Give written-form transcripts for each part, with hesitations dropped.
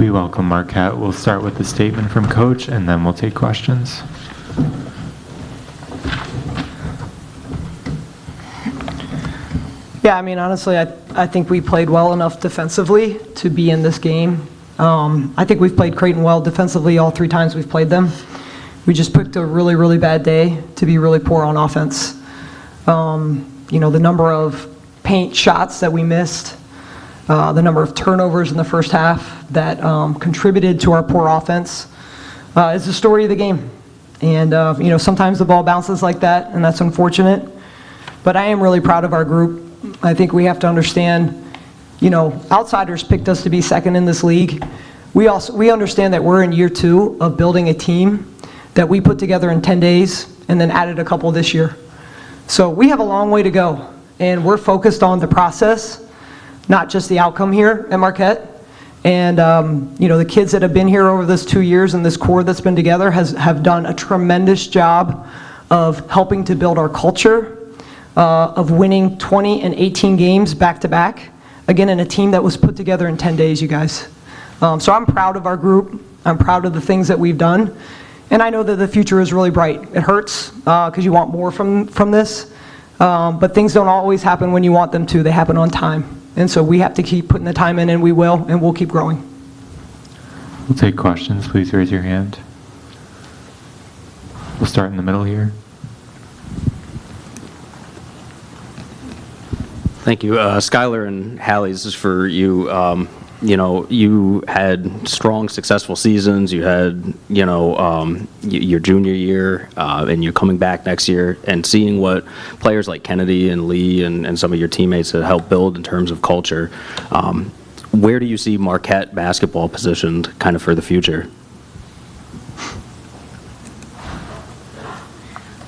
We welcome Marquette. We'll start with the statement from Coach, and then we'll take questions. Yeah, I mean, honestly, I think we played well enough defensively to be in this game. I think we've played Creighton well defensively all 3 times we've played them. We just picked a really, really bad day to be really poor on offense. You know, the number of paint shots that we missed, the number of turnovers in the first half that contributed to our poor offense is the story of the game. And, you know, sometimes the ball bounces like that, and that's unfortunate. But I am really proud of our group. I think we have to understand, you know, outsiders picked us to be second in this league. We understand that we're in year 2 of building a team that we put together in 10 days and then added a couple this year. So we have a long way to go, and we're focused on the process, not just the outcome here at Marquette. And, you know, the kids that have been here over this 2 years and this core that's been together have done a tremendous job of helping to build our culture, of winning 20 and 18 games back-to-back, again, in a team that was put together in 10 days, you guys. So I'm proud of our group. I'm proud of the things that we've done. And I know that the future is really bright. It hurts because you want more from this. But things don't always happen when you want them to. They happen on time. And so we have to keep putting the time in, and we will, and we'll keep growing. We'll take questions. Please raise your hand. We'll start in the middle here. Thank you. Skylar and Hallie, this is for you. You know, you had strong, successful seasons. You had, you know, your junior year, and you're coming back next year, and seeing what players like Kennedy and Lee and some of your teammates have helped build in terms of culture. Where do you see Marquette basketball positioned kind of for the future?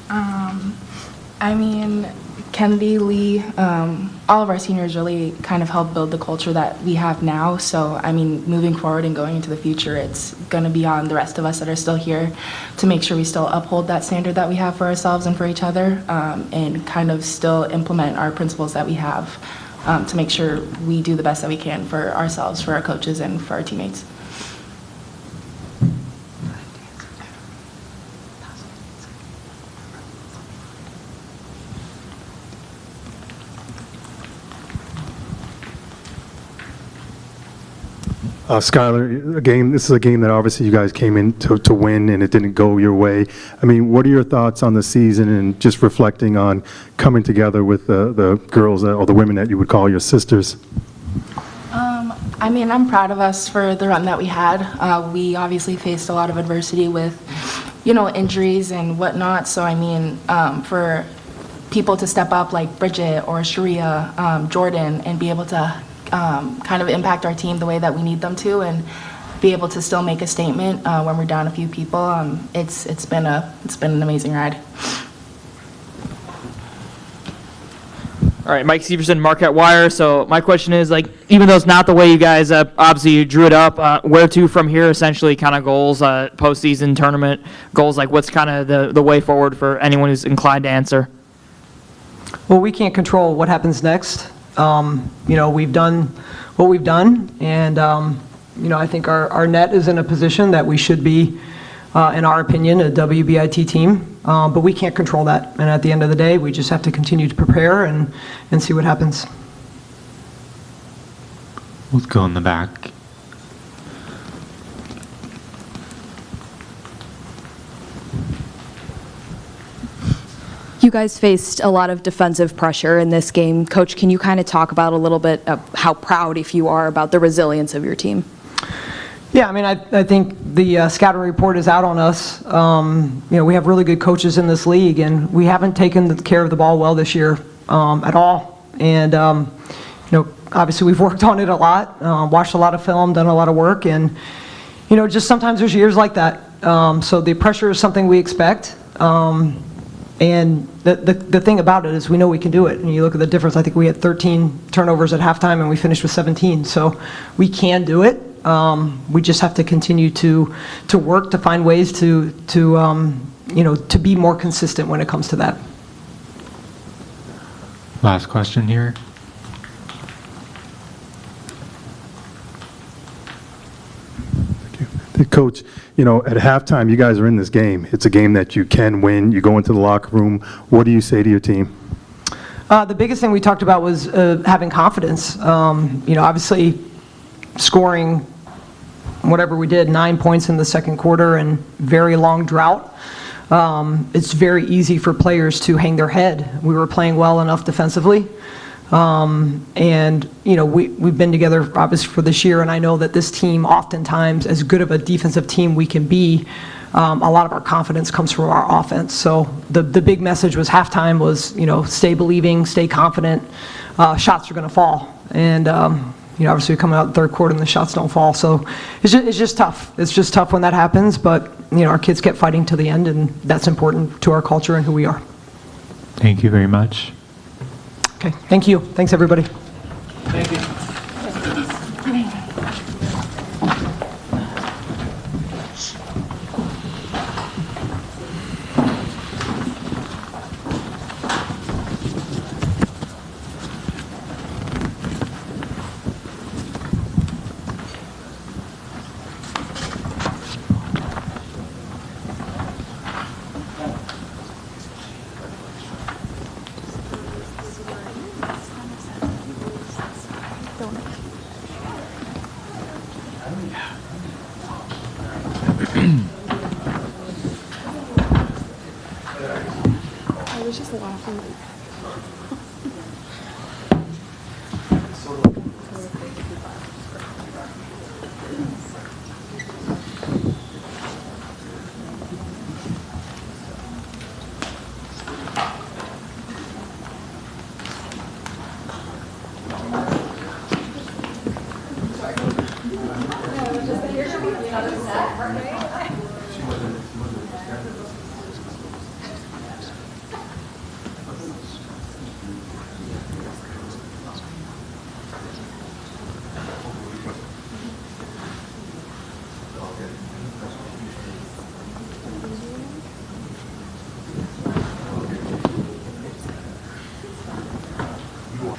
I mean, Kennedy, Lee, all of our seniors really kind of helped build the culture that we have now. So, I mean, moving forward and going into the future, it's going to be on the rest of us that are still here to make sure we still uphold that standard that we have for ourselves and for each other, and kind of still implement our principles that we have to make sure we do the best that we can for ourselves, for our coaches, and for our teammates. Skylar, this is a game that obviously you guys came in to win, and it didn't go your way. I mean, what are your thoughts on the season and just reflecting on coming together with the girls or the women that you would call your sisters? I mean, I'm proud of us for the run that we had. We obviously faced a lot of adversity with, you know, injuries and whatnot. So, I mean, for people to step up like Bridget or Sharia, Jordan, and be able to kind of impact our team the way that we need them to, and be able to still make a statement when we're down a few people. It's been an amazing ride. All right, Mike Severson, Marquette Wire. So my question is, like, even though it's not the way you guys obviously you drew it up, where to from here? Essentially, kind of goals, postseason tournament goals. Like, what's kind of the way forward for anyone who's inclined to answer? Well, we can't control what happens next. You know, we've done what we've done, and you know, I think our net is in a position that we should be, in our opinion, a WBIT team. But we can't control that, and at the end of the day, we just have to continue to prepare and see what happens. Let's go in the back. You guys faced a lot of defensive pressure in this game. Coach, can you kind of talk about a little bit of how proud, if you are, about the resilience of your team? Yeah, I mean, I think the scouting report is out on us. You know, we have really good coaches in this league, and we haven't taken care of the ball well this year at all. And, you know, obviously we've worked on it a lot, watched a lot of film, done a lot of work, and, you know, just sometimes there's years like that. So the pressure is something we expect. And the thing about it is we know we can do it. And you look at the difference, I think we had 13 turnovers at halftime and we finished with 17. So we can do it. We just have to continue to work to find ways to you know, to be more consistent when it comes to that. Last question here. Coach, at halftime, you guys are in this game. It's a game that you can win. You go into the locker room. What do you say to your team? The biggest thing we talked about was having confidence. Obviously scoring whatever we did, 9 points in the second quarter and very long drought. It's very easy for players to hang their head. We were playing well enough defensively. We've been together obviously for this year, and I know that this team oftentimes, as good of a defensive team we can be, a lot of our confidence comes from our offense. So the big message was halftime was, stay believing, stay confident, shots are going to fall. And, obviously we come out in the third quarter and the shots don't fall. So it's just tough. It's just tough when that happens, but, our kids kept fighting to the end, and that's important to our culture and who we are. Thank you very much. Okay, thank you. Thanks, everybody. Thank you.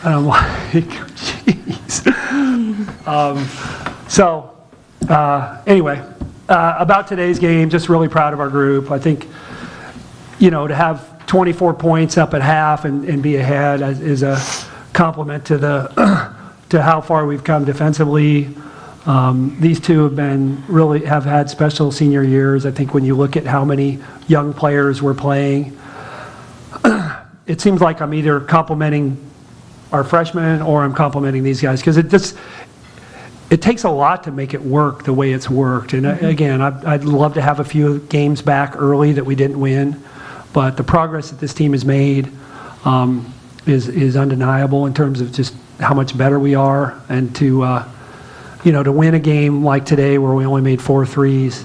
I'm like, jeez. Anyway, about today's game, just really proud of our group. I think, to have 24 points up at half and be ahead is a compliment to to how far we've come defensively. These two have had special senior years. I think when you look at how many young players we're playing, it seems like I'm either complimenting our freshmen or I'm complimenting these guys, because it takes a lot to make it work the way it's worked. And again, I'd love to have a few games back early that we didn't win, but the progress that this team has made is undeniable in terms of just how much better we are. And to win a game like today where we only made 4 threes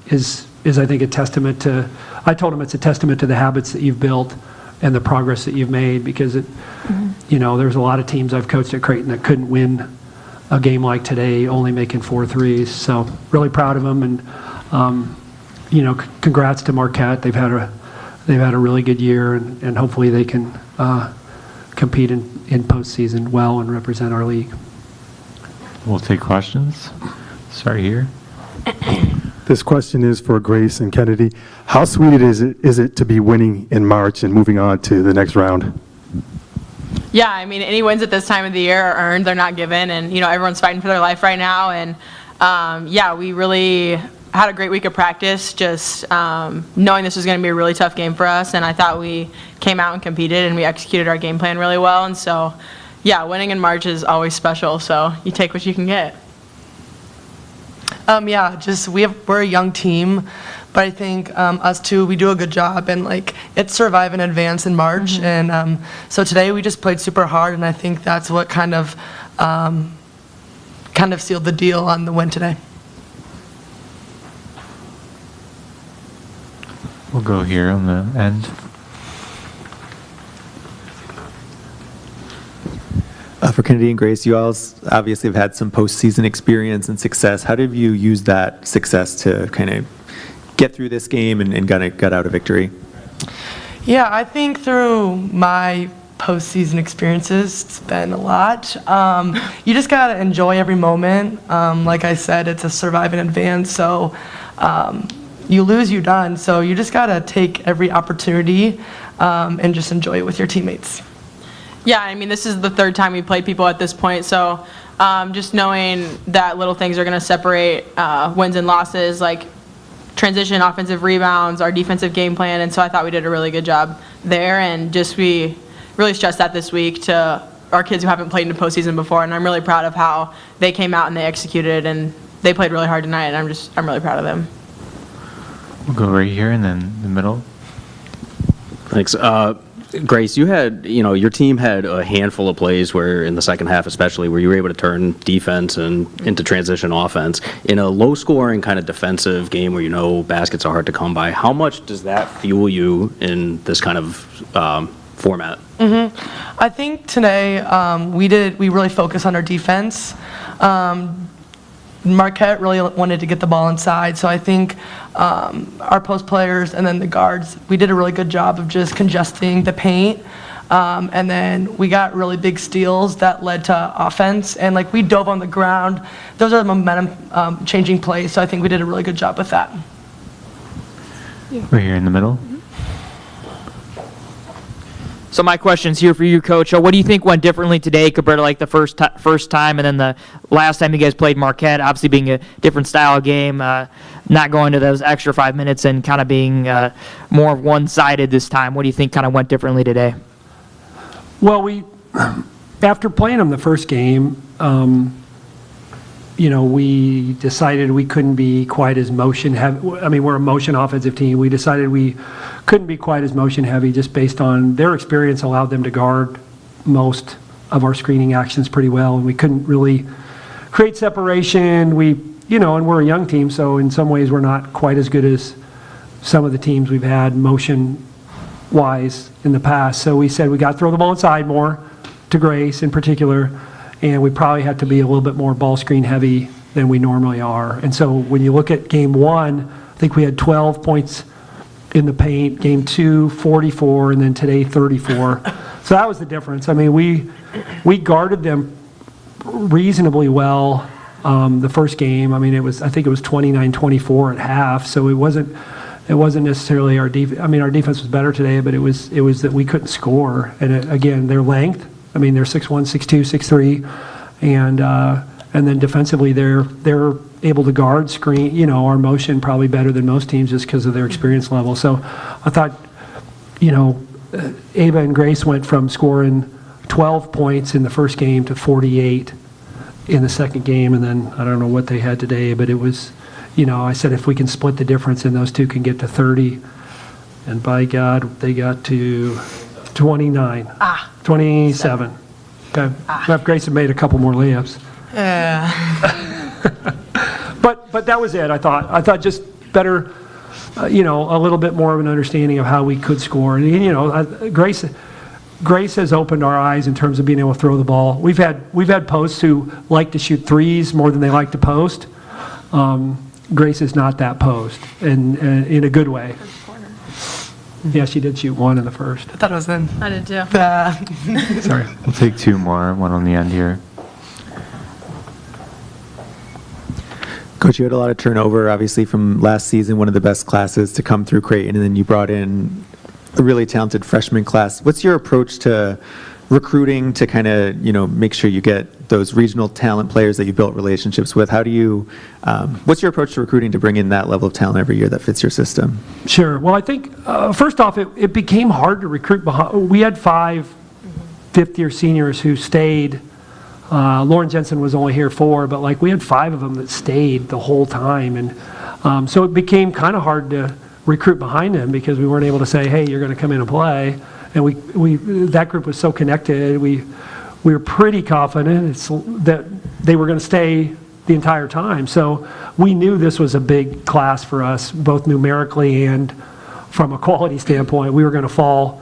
is I think a testament to, I told him it's a testament to the habits that you've built and the progress that you've made, because there's a lot of teams I've coached at Creighton that couldn't win a game like today, only making 4 threes. So really proud of them, and congrats to Marquette. They've had a really good year, and hopefully they can compete in postseason well and represent our league. We'll take questions. Start here. This question is for Grace and Kennedy. How sweet is it to be winning in March and moving on to the next round? Yeah, I mean, any wins at this time of the year are earned, they're not given, and everyone's fighting for their life right now. And we really had a great week of practice, just knowing this was going to be a really tough game for us, and I thought we came out and competed and we executed our game plan really well. And so, winning in March is always special, so you take what you can get. We're a young team, but I think us two, we do a good job, and it's survive and advance in March. And so today we just played super hard, and I think that's what kind of sealed the deal on the win today. We'll go here on the end. For Kennedy and Grace, you all obviously have had some postseason experience and success. How did you use that success to kind of get through this game and got out a victory? Yeah, I think through my postseason experiences. It's been a lot. You just gotta enjoy every moment. Like I said, it's a survive and advance. So you lose, you're done. So you just gotta take every opportunity and just enjoy it with your teammates. Yeah, I mean, this is the third time we played people at this point, so just knowing that little things are going to separate wins and losses, like transition, offensive rebounds, our defensive game plan, and so I thought we did a really good job there, and just we really stressed that this week to our kids who haven't played in the postseason before, and I'm really proud of how they came out and they executed, and they played really hard tonight, and I'm really proud of them. We'll go right here and then the middle. Thanks. Grace, you had, your team had a handful of plays where, in the second half especially, where you were able to turn defense and into transition offense. In a low-scoring kind of defensive game where baskets are hard to come by, how much does that fuel you in this kind of format? I think today we really focused on our defense. Marquette really wanted to get the ball inside, so I think our post players and then the guards, we did a really good job of just congesting the paint, and then we got really big steals that led to offense, and we dove on the ground. Those are the momentum changing plays, so I think we did a really good job with that. Right here in the middle. So my question's here for you, Coach. What do you think went differently today compared to the first time and then the last time you guys played Marquette? Obviously being a different style of game, not going to those extra 5 minutes and kind of being more one-sided this time. What do you think kind of went differently today? Well, after playing them the first game, we decided we couldn't be quite as motion heavy. I mean, we're a motion offensive team. We decided we couldn't be quite as motion heavy just based on their experience allowed them to guard most of our screening actions pretty well, and we couldn't really create separation. And we're a young team, so in some ways we're not quite as good as some of the teams we've had motion-wise in the past. So we said we got to throw the ball inside more, to Grace in particular, and we probably had to be a little bit more ball screen heavy than we normally are. And so when you look at game one, I think we had 12 points in the paint, game two, 44, and then today 34. So that was the difference. I mean, we guarded them reasonably well the first game. I mean, I think it was 29-24 at half, so it wasn't necessarily our defense. I mean, our defense was better today, but it was that we couldn't score. And again, their length, I mean, they're 6'1", 6'2", 6'3", and then defensively they're able to guard, screen, our motion probably better than most teams just because of their experience level. So I thought, Ava and Grace went from scoring 12 points in the first game to 48 in the second game, and then I don't know what they had today, but it was, I said if we can split the difference and those two can get to 30, and by God, they got to 29. 27. Okay. If Grace had made a couple more layups. Yeah. But that was it, I thought. I thought just better, a little bit more of an understanding of how we could score. And, Grace has opened our eyes in terms of being able to throw the ball. We've had posts who like to shoot threes more than they like to post. Grace is not that post, and in a good way. Yeah, she did shoot one in the first. I thought it was in. I did too. Sorry. We'll take two more, one on the end here. Coach, you had a lot of turnover, obviously, from last season, one of the best classes to come through Creighton, and then you brought in a really talented freshman class. What's your approach to recruiting to kind of, make sure you get those regional talent players that you built relationships with? How do you, what's your approach to recruiting to bring in that level of talent every year that fits your system? Sure. Well, I think, first off, it became hard to recruit. We had 5 fifth-year seniors who stayed. Lauren Jensen was only here 4, but we had 5 of them that stayed the whole time. And so it became kind of hard to recruit behind them because we weren't able to say, hey, you're going to come in and play. And that group was so connected. We were pretty confident that they were going to stay the entire time. So we knew this was a big class for us, both numerically and from a quality standpoint. We were going to fall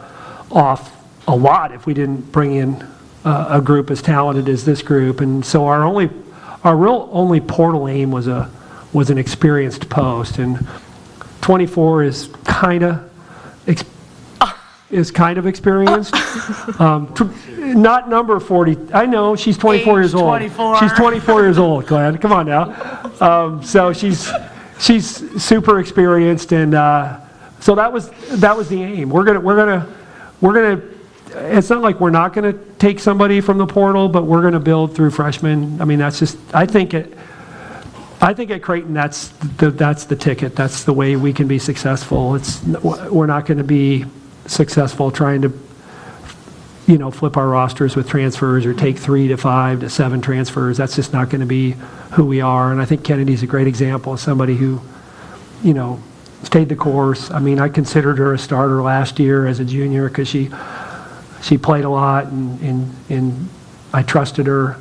off a lot if we didn't bring in a group as talented as this group. And so our real only portal aim was an experienced post. And 24 is kind of is kind of experienced. Not number 40. I know, she's 24 years old. 24. She's 24 years old, Glenn. Come on now. So she's super experienced, and so that was the aim. We're gonna. It's not like we're not gonna take somebody from the portal, but we're gonna build through freshmen. I mean, that's just. I think at Creighton, that's the ticket. That's the way we can be successful. We're not going to be successful trying to, flip our rosters with transfers or take 3 to 5 to 7 transfers. That's just not going to be who we are. And I think Kennedy's a great example of somebody who, stayed the course. I mean, I considered her a starter last year as a junior because she played a lot and I trusted her.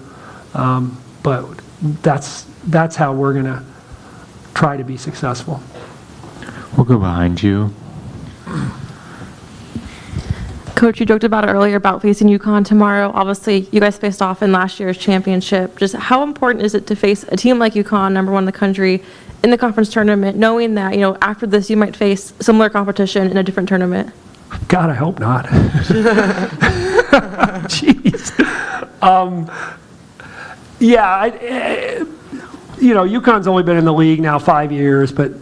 But that's how we're going to try to be successful. We'll go behind you. Coach, you joked about it earlier about facing UConn tomorrow. Obviously, you guys faced off in last year's championship. Just how important is it to face a team like UConn, number 1 in the country, in the conference tournament, knowing that, after this you might face similar competition in a different tournament? God, I hope not. Jeez. UConn's only been in the league now 5 years, but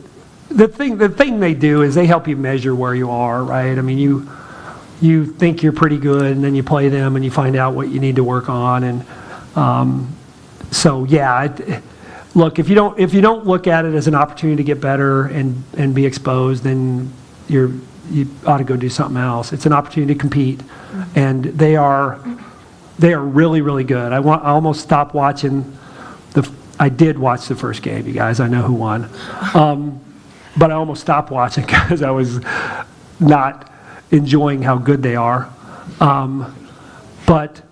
the thing they do is they help you measure where you are, right? I mean, you think you're pretty good, and then you play them, and you find out what you need to work on, and look, if you don't look at it as an opportunity to get better and be exposed, then you ought to go do something else. It's an opportunity to compete, and they are really, really good. I almost stopped watching. I did watch the first game, you guys. I know who won. But I almost stopped watching because I was not enjoying how good they are. But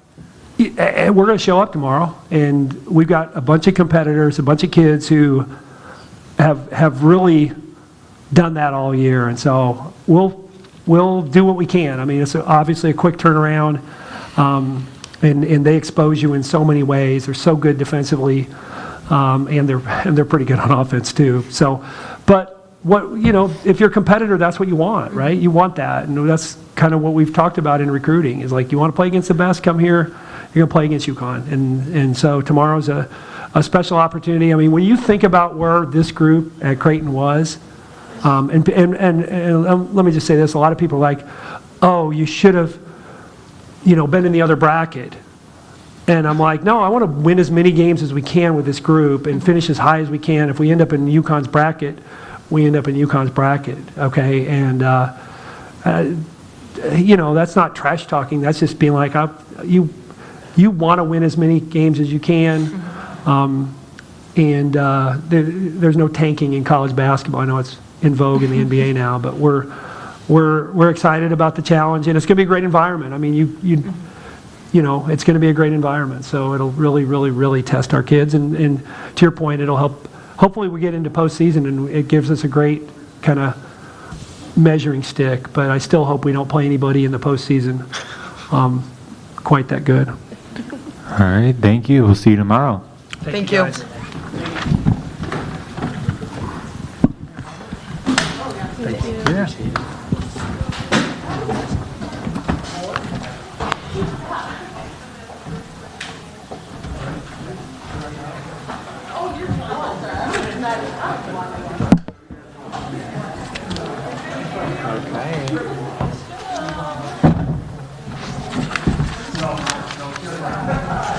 we're going to show up tomorrow, and we've got a bunch of competitors, a bunch of kids who have really done that all year. And so we'll do what we can. I mean, it's obviously a quick turnaround, and they expose you in so many ways. They're so good defensively. And they're pretty good on offense too. So, but if you're a competitor, that's what you want, right? You want that, and that's kind of what we've talked about in recruiting. Is like, you want to play against the best, come here. You're gonna play against UConn, and so tomorrow's a special opportunity. I mean, when you think about where this group at Creighton was, and let me just say this: a lot of people are like, oh, you should have, been in the other bracket. And I'm like, no, I want to win as many games as we can with this group and finish as high as we can. If we end up in UConn's bracket, we end up in UConn's bracket, okay? And, that's not trash talking. That's just being like, you want to win as many games as you can. There's no tanking in college basketball. I know it's in vogue in the NBA now, but we're excited about the challenge, and it's going to be a great environment. I mean, it's going to be a great environment, so it'll really, really, really test our kids. And to your point, it'll help. Hopefully, we get into postseason, and it gives us a great kind of measuring stick. But I still hope we don't play anybody in the postseason quite that good. All right, thank you. We'll see you tomorrow. Thank you. Yeah. Okay.